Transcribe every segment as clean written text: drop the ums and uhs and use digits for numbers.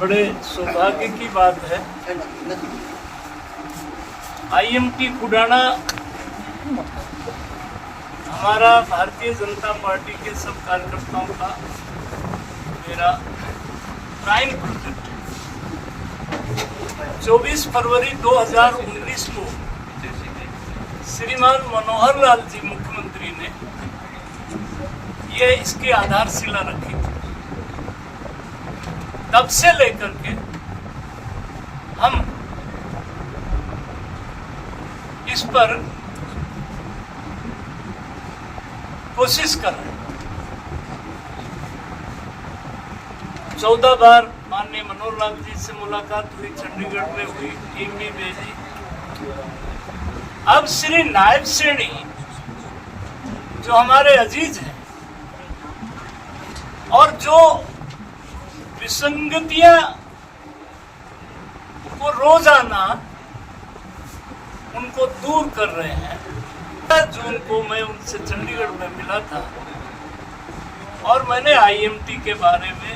बड़े सौभाग्य की बात है। आईएमटी कुडाना हमारा भारतीय जनता पार्टी के सब कार्यकर्ताओं का मेरा प्राइम प्रोजेक्ट है। 24 फरवरी 2019 को श्रीमान मनोहर लाल जी मुख्यमंत्री ने ये इसकी आधारशिला रखी थी। तब से लेकर के हम इस पर कोशिश कर रहे हैं। 14 बार माननीय मनोहर लाल जी से मुलाकात हुई, चंडीगढ़ में हुई, टीम भी भेजी। अब श्री नायब श्रेणी जो हमारे अजीज हैं और जो विसंगतियां को रोजाना उनको दूर कर रहे हैं। 10 जून को मैं उनसे चंडीगढ़ में मिला था और मैंने आईएमटी के बारे में,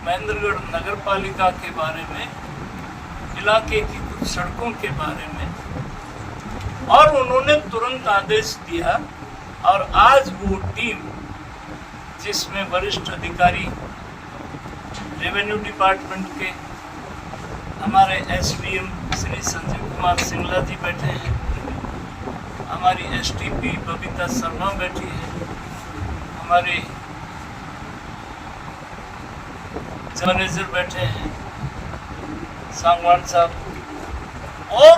महेंद्रगढ़ नगर पालिका के बारे में, इलाके की कुछ सड़कों के बारे में, और उन्होंने तुरंत आदेश दिया। और आज वो टीम जिसमें वरिष्ठ अधिकारी रेवेन्यू डिपार्टमेंट के हमारे एसडीएम श्री संजीव कुमार सिंगला जी बैठे हैं, हमारी एसटीपी बबीता शर्मा बैठी है, हमारे मैनेजर बैठे हैं सांगवान साहब, और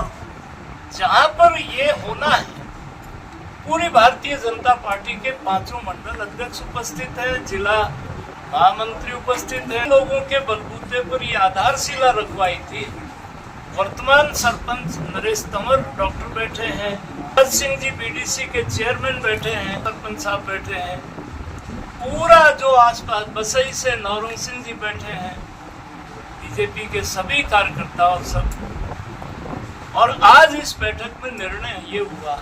जहां पर ये होना है पूरी भारतीय जनता पार्टी के 5 मंडल अध्यक्ष उपस्थित है, जिला महामंत्री उपस्थित है। लोगों के बलबूते पर ये आधारशिला रखवाई थी। वर्तमान सरपंच नरेश तंवर डॉक्टर बैठे हैं, भगत सिंह जी बीडीसी के चेयरमैन बैठे हैं, सरपंच साहब बैठे हैं, पूरा जो आसपास बसई से नौरंग सिंह जी बैठे हैं, बीजेपी के सभी कार्यकर्ता और सब। और आज इस बैठक में निर्णय ये हुआ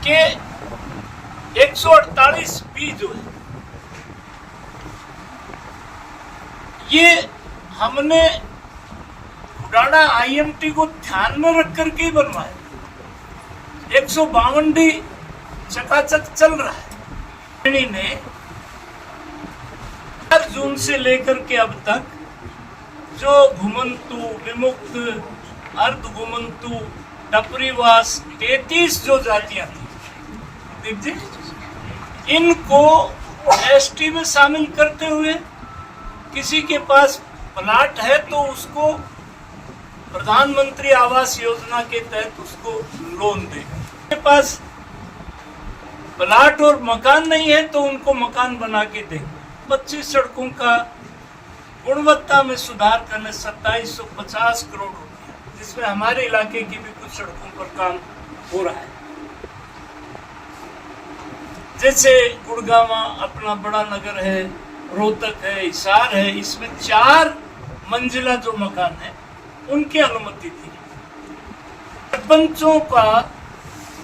कि 148 बी जो है ये हमने कुडाना आईएमटी को ध्यान में रख करके ही बनवाया। 152 डी चकाचक चल रहा है। ने 4 जून से लेकर के अब तक जो घुमंतु, विमुक्त, अर्ध घुमंतु, टपरीवास 33 जो जातियां थी, इनको एसटी में शामिल करते हुए किसी के पास प्लाट है तो उसको प्रधानमंत्री आवास योजना के तहत उसको लोन देगा। के पास प्लाट और मकान नहीं है तो उनको मकान बना के देगा। 25 सड़कों का गुणवत्ता में सुधार करने 2750 करोड़ रुपया, जिसमें हमारे इलाके की भी कुछ सड़कों पर काम हो रहा है। जैसे गुड़गावा अपना बड़ा नगर है, रोहतक है, हिसार है, इसमें 4 मंजिला जो मकान है उनकी अनुमति थी। सरपंचों का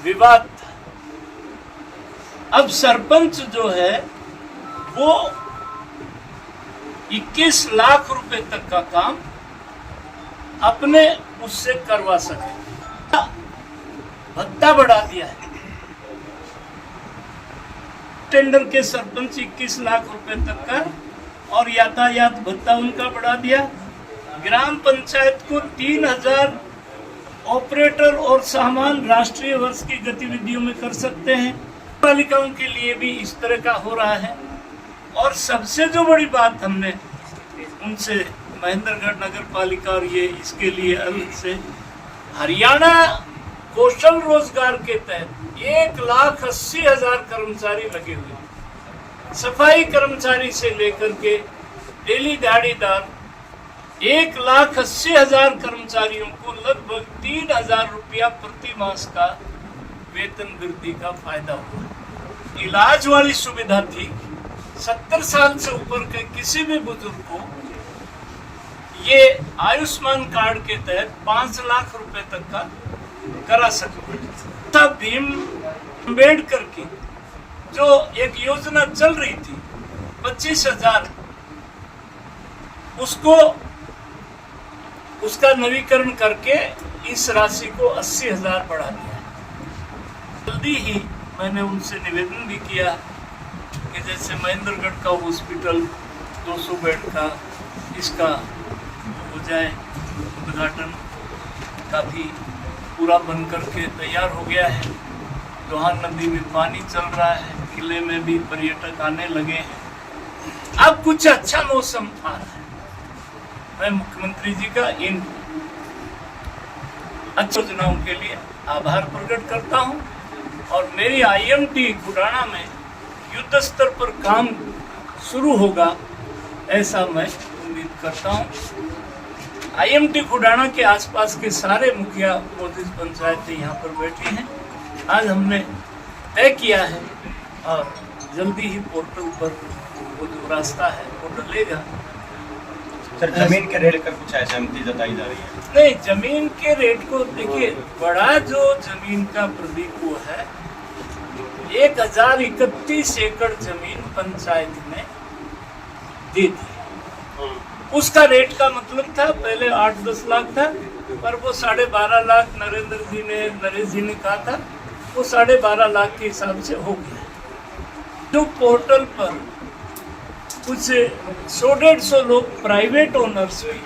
विवाद था। अब सरपंच जो है वो 21 लाख रुपए तक का काम अपने उससे करवा सके। भत्ता बढ़ा दिया है। टेंडर के सरपंच 21 लाख रुपए तक का, और यातायात भत्ता उनका बढ़ा दिया। ग्राम पंचायत को 3000 ऑपरेटर और सामान राष्ट्रीय वर्ष की गतिविधियों में कर सकते हैं। पालिकाओं के लिए भी इस तरह का हो रहा है। और सबसे जो बड़ी बात हमने उनसे महेंद्रगढ़ नगर पालिका और ये इसके लिए अलग से हरियाणा कौशल रोजगार के तहत 1,80,000 कर्मचारी लगे हुए, सफाई कर्मचारी से लेकर के डेली दिहाड़ीदार 1,80,000 कर्मचारियों को लगभग 3,000 रुपया प्रति मास का वेतन वृद्धि का फायदा हुआ। इलाज वाली सुविधा थी। 70 साल से ऊपर के किसी भी बुजुर्ग को ये आयुष्मान कार्ड के तहत 5 लाख रुपए तक का करा सकते। तब भीम अम्बेडकर की जो एक योजना चल रही थी 25,000 उसको उसका नवीकरण करके इस राशि को 80,000 बढ़ा दिया है। जल्दी ही मैंने उनसे निवेदन भी किया कि जैसे महेंद्रगढ़ का हॉस्पिटल 200 बेड का इसका हो जाए, उद्घाटन काफ़ी पूरा बन करके तैयार हो गया है। लोहान नदी में पानी चल रहा है, किले में भी पर्यटक आने लगे हैं। अब कुछ अच्छा मौसम आ रहा है। मैं मुख्यमंत्री जी का इन अच्छी योजनाओं के लिए आभार प्रकट करता हूं और मेरी IMT खुडाना में युद्ध स्तर पर काम शुरू होगा, ऐसा मैं उम्मीद करता हूं। IMT खुडाना के आसपास के सारे मुखिया मौजूद पंचायतें यहाँ पर बैठी हैं। आज हमने तय किया है और जल्दी ही पोर्टल पर वो जो रास्ता है वो डलेगा। सर, जमीन के रेट पर कुछ असहमति जताई जा रही है? नहीं, जमीन के रेट को देखिए, बड़ा जो जमीन का प्रदीप वो है 1031 एकड़ जमीन पंचायत ने दी थी। उसका रेट का मतलब था पहले 8-10 लाख था, पर वो 12.5 लाख नरेश जी ने कहा था, वो 12.5 लाख के हिसाब से हो गया। जो पोर्टल पर कुछ 100-150 लोग प्राइवेट ओनर्स भी,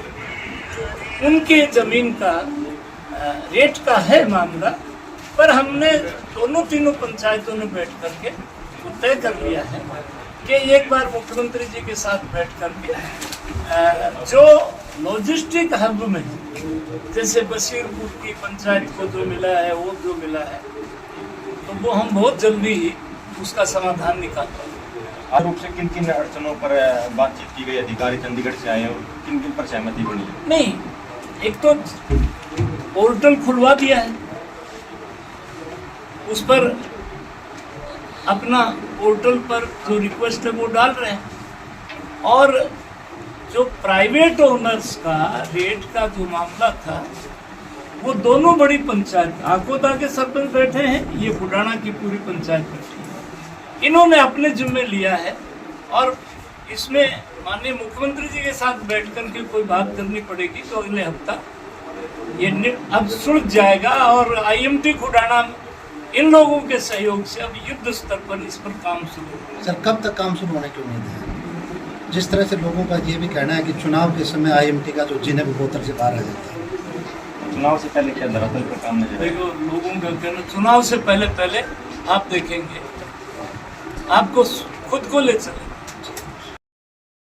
उनके जमीन का रेट का है मामला, पर हमने तीनों पंचायतों ने बैठ करके तय कर लिया है कि एक बार मुख्यमंत्री जी के साथ बैठ करके जो लॉजिस्टिक हब में जैसे बशीरपुर की पंचायत को जो मिला है, वो जो मिला है, तो वो हम बहुत जल्दी ही उसका समाधान निकालते हैं। रूप से किन किन अड़चनों पर बातचीत की गई? अधिकारी चंडीगढ़ से आए और किन किन पर सहमति बनी? नहीं, एक तो पोर्टल खुलवा दिया है, उस पर अपना पोर्टल पर जो रिक्वेस्ट है वो डाल रहे हैं। और जो प्राइवेट ओनर्स का रेट का जो मामला था, वो दोनों बड़ी पंचायत, आकोदा के सरपंच बैठे हैं, ये खुडाना की पूरी पंचायत बैठी है, इन्होंने अपने जिम्मे लिया है। और इसमें माननीय मुख्यमंत्री जी के साथ बैठ कर के कोई बात करनी पड़ेगी तो अगले हफ्ता ये अब सुलझ जाएगा। और IMT खुडाना इन लोगों के सहयोग से अब युद्ध स्तर पर इस पर काम शुरू होगा। सर, कब तक काम शुरू होने की उम्मीद है? जिस तरह से लोगों का ये भी कहना है कि चुनाव के समय IMT का जो जिन है वो बोतल से बाहर आ जाता है। चुनाव से पहले क्या धरातल पर काम नजर आएगा? देखो, लोगों का कहना चुनाव से पहले आप देखेंगे, आपको खुद को ले चले